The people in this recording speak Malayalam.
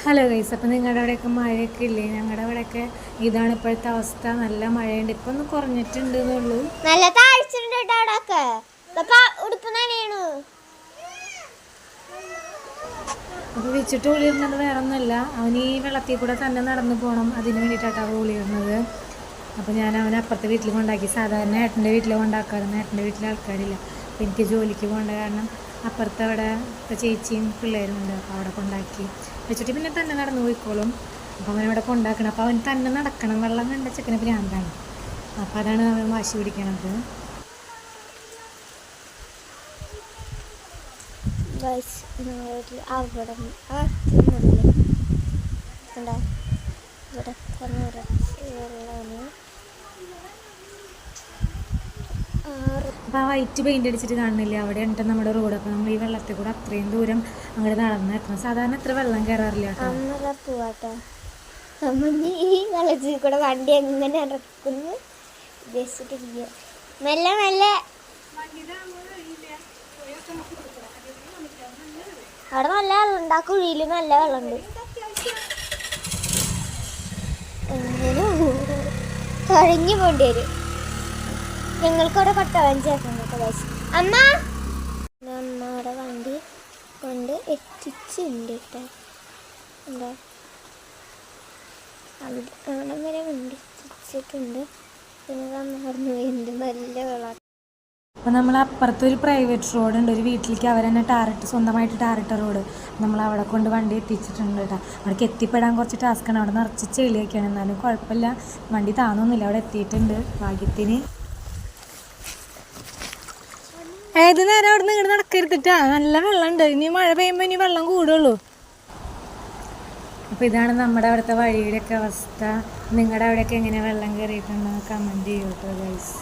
ഹലോ ഗൈസ്, അപ്പം നിങ്ങളുടെ അവിടെയൊക്കെ മഴയൊക്കെ ഇല്ലേ? ഞങ്ങളുടെ അവിടെയൊക്കെ ഇതാണ് ഇപ്പോഴത്തെ അവസ്ഥ. നല്ല മഴയുണ്ട്. ഇപ്പം ഒന്ന് കുറഞ്ഞിട്ടുണ്ട് എന്നുള്ളൂ. നല്ല താഴ്ചയുണ്ട് കേട്ടോ അവിടെയൊക്കെ. ഉടുപ്പ് നനയണു. അപ്പോൾ വെച്ചിട്ട് ഒളിയിരുന്നത് വേറെ ഒന്നുമല്ല, അവൻ ഈ വെള്ളത്തിൽ കൂടെ തന്നെ നടന്നു പോകണം. അതിന് വേണ്ടിയിട്ടാണ് അവൻ ഒളിയിരുന്നത്. അപ്പോൾ ഞാൻ അവനെ അപ്പുറത്തെ വീട്ടിൽ കൊണ്ടാക്കി. സാധാരണ ഏട്ടൻ്റെ വീട്ടിൽ കൊണ്ടാക്കാറുണ്ട്. ഏട്ടൻ്റെ വീട്ടിലെ ആൾക്കാരില്ല. അപ്പോൾ എനിക്ക് ജോലിക്ക് പോകേണ്ട കാരണം അപ്പുറത്ത് അവിടെ ഇപ്പോൾ ചേച്ചിയും പിള്ളേരും ഉണ്ട്. അപ്പോൾ അവിടെ കൊണ്ടാക്കി വെച്ചിട്ട് പിന്നെ തന്നെ നടന്നു പോയിക്കോളും. അപ്പോൾ അവനവിടെ കൊണ്ടാക്കണം. അപ്പോൾ അവൻ തന്നെ നടക്കണം. വെള്ളം കണ്ട ചെക്കന് ഭ്രാന്താണ്. അപ്പോൾ അതാണ് അവൻ വാശി പിടിക്കണത്. അപ്പോൾ ആ വൈറ്റ് പെയിൻ്റ് അടിച്ചിട്ട് കാണുന്നില്ല, അവിടെ ഉണ്ട് നമ്മുടെ റോഡ്. അപ്പോൾ നമ്മൾ ഈ വെള്ളത്തിൽ കൂടെ അത്രയും ദൂരം അങ്ങോട്ട് നടന്ന് എത്തണം. സാധാരണ ഇത്ര വെള്ളം കയറാറില്ല കേട്ടോ. ഈ വെള്ളത്തിൽ കൂടെ വണ്ടി എങ്ങനെ ഇറക്കുന്നു ഉദ്ദേശിച്ചിട്ടില്ല. മെല്ലെ മെല്ലെ അവിടെ നല്ല വെള്ളമുണ്ട്. ആ കുഴിയിൽ നല്ല വെള്ളമുണ്ട്. എങ്ങനെ കഴിഞ്ഞു പോണ്ടി വരും. ഞങ്ങൾക്കവിടെ കൊട്ടവൻ ചേർക്കുന്നുണ്ട്. അമ്മ അമ്മയുടെ വണ്ടി കൊണ്ട് എത്തിച്ചുണ്ട് കേട്ടോ. എന്താ അവിടെ വരെ വണ്ടി എത്തിച്ചിട്ടുണ്ട്. പിന്നെ നടന്നു പോയിട്ടുണ്ട്. നല്ല വെള്ളം. അപ്പോൾ നമ്മൾ അപ്പുറത്തൊരു പ്രൈവറ്റ് റോഡുണ്ട്. ഒരു വീട്ടിലേക്ക് അവർ തന്നെ സ്വന്തമായിട്ട് ടാറിട്ട റോഡ്. നമ്മൾ അവിടെ കൊണ്ട് വണ്ടി എത്തിച്ചിട്ടുണ്ട് കേട്ടോ. അവിടേക്ക് എത്തിപ്പെടാൻ കുറച്ച് ടാസ്ക്കാണ്. അവിടെ നിറച്ച് ചെളിയൊക്കെയാണ്. എന്നാലും കുഴപ്പമില്ല, വണ്ടി താന്നൊന്നുമില്ല. അവിടെ എത്തിയിട്ടുണ്ട് ഭാഗ്യത്തിന്. ഏത് നേരം അവിടെ നിന്ന് ഇങ്ങോട്ട് നടക്കരുത്തിട്ടാ. നല്ല വെള്ളമുണ്ട്. ഇനി മഴ പെയ്യുമ്പോൾ ഇനി വെള്ളം കൂടുള്ളൂ. അപ്പോൾ ഇതാണ് നമ്മുടെ അവിടുത്തെ വഴിയുടെയൊക്കെ അവസ്ഥ. നിങ്ങളുടെ അവിടെയൊക്കെ എങ്ങനെ വെള്ളം കയറിയിട്ടുണ്ടോ കമൻറ്റ് ചെയ്യൂ കേട്ടോ ഗൈസ്.